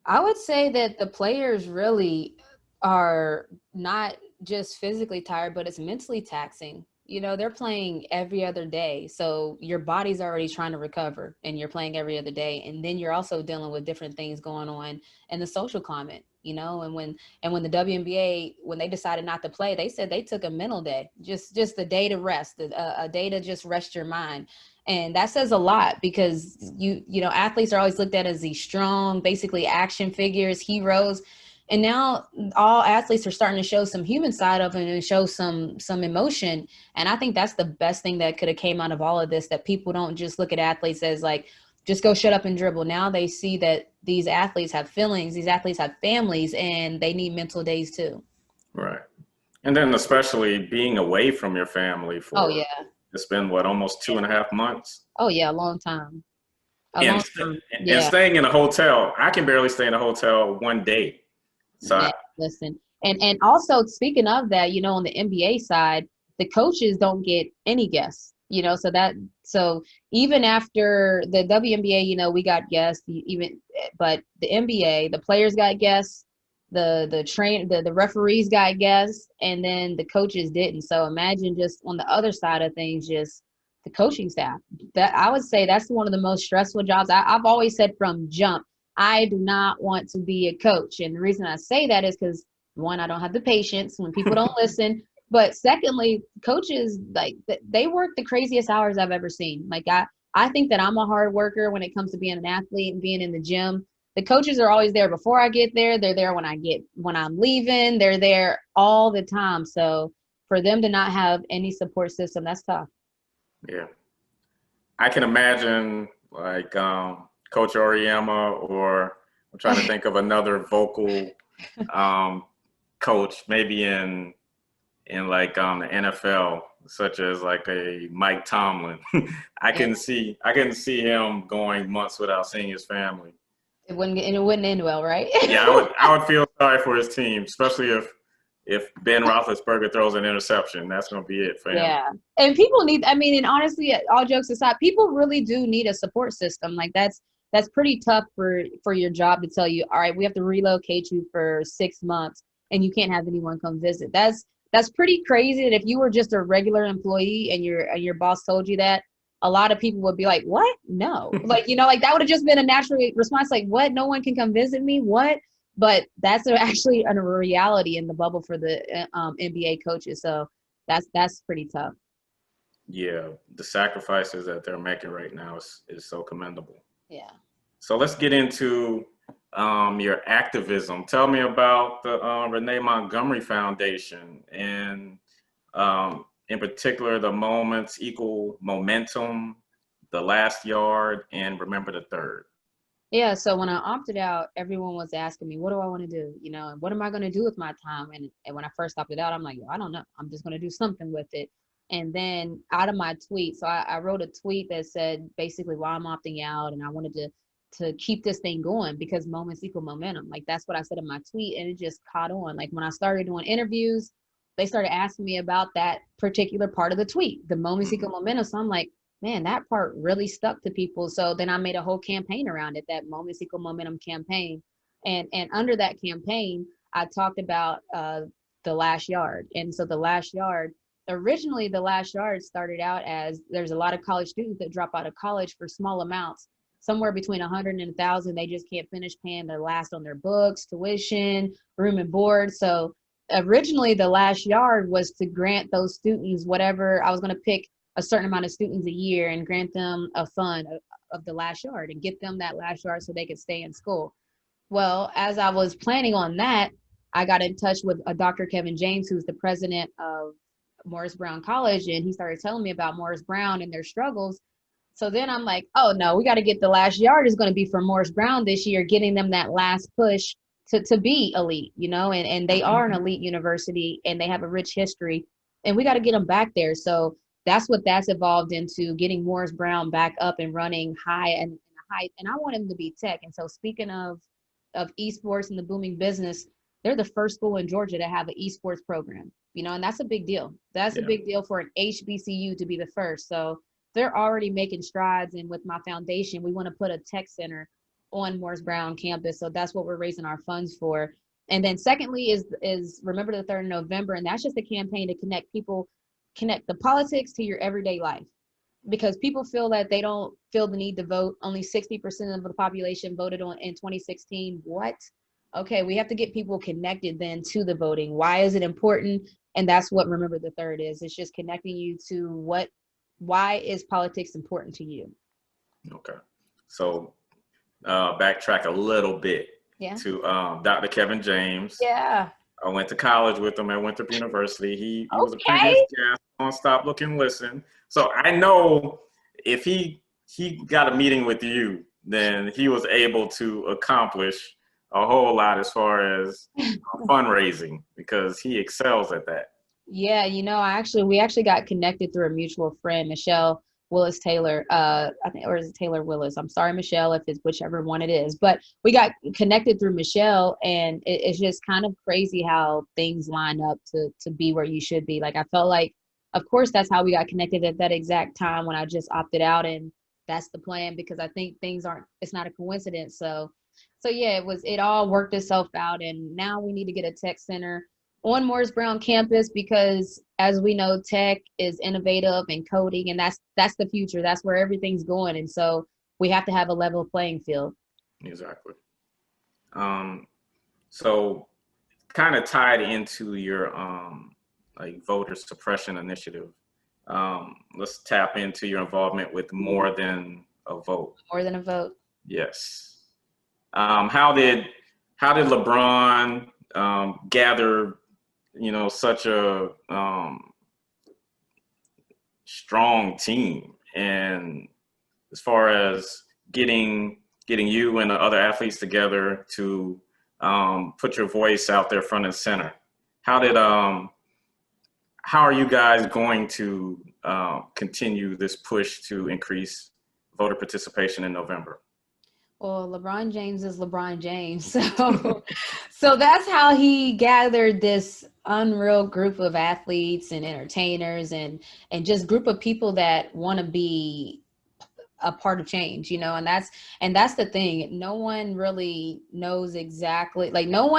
I would say that the players really are not just physically tired, but it's mentally taxing. You know, they're playing every other day. So your body's already trying to recover and you're playing every other day. And then you're also dealing with different things going on in the social climate, you know, and when the WNBA, when they decided not to play, they said they took a mental day, just a day to rest, a day to just rest your mind. And that says a lot because you know athletes are always looked at as these strong, basically action figures, heroes, and now all athletes are starting to show some human side of it and show some emotion. And I think that's the best thing that could have came out of all of this, that people don't just look at athletes as like, just go shut up and dribble. Now they see that these athletes have feelings, these athletes have families, and they need mental days too. Right. And then especially being away from your family Oh for, yeah. it's been what, almost 2.5 months? Oh yeah, a long time. A And long time. and Yeah. staying in a hotel, I can barely stay in a hotel one day. So Man, listen. And also speaking of that, you know, on the NBA side, the coaches don't get any guests, you know, so even after the WNBA, you know, we got guests, even but the NBA, the players got guests, the referees got guests, and then the coaches didn't. So imagine just on the other side of things, just the coaching staff. That I would say that's one of the most stressful jobs. I've always said from jump, I do not want to be a coach. And the reason I say that is because one, I don't have the patience when people don't listen. But secondly, coaches, like they work the craziest hours I've ever seen. Like I think that I'm a hard worker when it comes to being an athlete and being in the gym. The coaches are always there before I get there. They're there when I'm leaving. They're there all the time. So for them to not have any support system, that's tough. yeah, I can imagine like Coach Oriema, or I'm trying to think of another vocal um, coach, maybe in like the NFL, such as like a Mike Tomlin. Yeah, I can see him going months without seeing his family. it wouldn't end well, right? Yeah, I would feel sorry for his team, especially if Ben Roethlisberger throws an interception. That's going to be it for him. Yeah. And people need, I mean, and honestly, all jokes aside, people really do need a support system. Like that's pretty tough for your job to tell you, all right, we have to relocate you for 6 months and you can't have anyone come visit. That's pretty crazy that if you were just a regular employee and your boss told you that, a lot of people would be like, what? No. Like, you know, like that would have just been a natural response, like, what? No one can come visit me? What? But that's actually a reality in the bubble for the NBA coaches. So that's pretty tough. Yeah, the sacrifices that they're making right now is so commendable. Yeah. So let's get into your activism. Tell me about the Renee Montgomery Foundation, and in particular the moments, equal momentum, the last yard, and remember the third. Yeah. So when I opted out, everyone was asking me, what do I want to do? You know, and what am I going to do with my time? And when I first opted out, I'm like, I don't know. I'm just going to do something with it. And then out of my tweet, so I wrote a tweet that said basically why I'm opting out, and I wanted to keep this thing going because moments equal momentum. Like that's what I said in my tweet, and it just caught on. Like when I started doing interviews, they started asking me about that particular part of the tweet, the moments equal momentum. So I'm like, man, that part really stuck to people. So then I made a whole campaign around it, that moments equal momentum campaign. And under that campaign, I talked about the last yard. And so the last yard, originally the last yard started out as there's a lot of college students that drop out of college for small amounts, somewhere between 100 and 1,000. They just can't finish paying their last on their books, tuition, room and board. So originally the last yard was to grant those students whatever. I was going to pick a certain amount of students a year and grant them a fund of the last yard and get them that last yard so they could stay in school. Well, as I was planning on that, I got in touch with a Dr. Kevin James, who's the president of Morris Brown College, and he started telling me about Morris Brown and their struggles. So then I'm like, oh no, we got to get the last yard is going to be for Morris Brown this year, getting them that last push to be elite, you know, and they are an elite university and they have a rich history, and we got to get them back there. So that's what that's evolved into, getting Morris Brown back up and running high and high. And I want him to be tech. And so speaking of esports and the booming business, they're the first school in Georgia to have an esports program, you know, and that's a big deal. That's a Yeah. big deal for an HBCU to be the first. So they're already making strides. And with my foundation, we want to put a tech center on Morris Brown campus. So that's what we're raising our funds for. And then secondly is Remember the 3rd of November. And that's just a campaign to connect people, connect the politics to your everyday life. Because people feel that they don't feel the need to vote. Only 60% of the population voted on in 2016. What? Okay, we have to get people connected then to the voting. Why is it important? And that's what Remember the 3rd is. It's just connecting you to why is politics important to you? Okay. So backtrack a little bit to Dr. Kevin James. Yeah. I went to college with him at Winthrop University. He was a Okay. previous guest on Stop, Look, and Listen. So I know if he got a meeting with you, then he was able to accomplish a whole lot as far as fundraising, because he excels at that. Yeah, we actually got connected through a mutual friend, Michelle Willis Taylor. I think, or is it Taylor Willis? I'm sorry, Michelle, if it's whichever one it is. But we got connected through Michelle, and it's just kind of crazy how things line up to be where you should be. Like, I felt like, of course, that's how we got connected at that exact time when I just opted out, and that's the plan, because I think it's not a coincidence. So yeah, it all worked itself out, and now we need to get a tech center on Morris Brown campus, because as we know, tech is innovative and coding, and that's the future. That's where everything's going. And so we have to have a level playing field. Exactly. So kind of tied into your like voter suppression initiative. Let's tap into your involvement with More Than a Vote. More Than a Vote. Yes. How did LeBron gather, such a strong team, and as far as getting you and the other athletes together to put your voice out there front and center? How are you guys going to continue this push to increase voter participation in November? Well, LeBron James is LeBron James. So that's how he gathered this unreal group of athletes and entertainers and just group of people that want to be a part of change, and that's the thing. No one really knows exactly, like, no one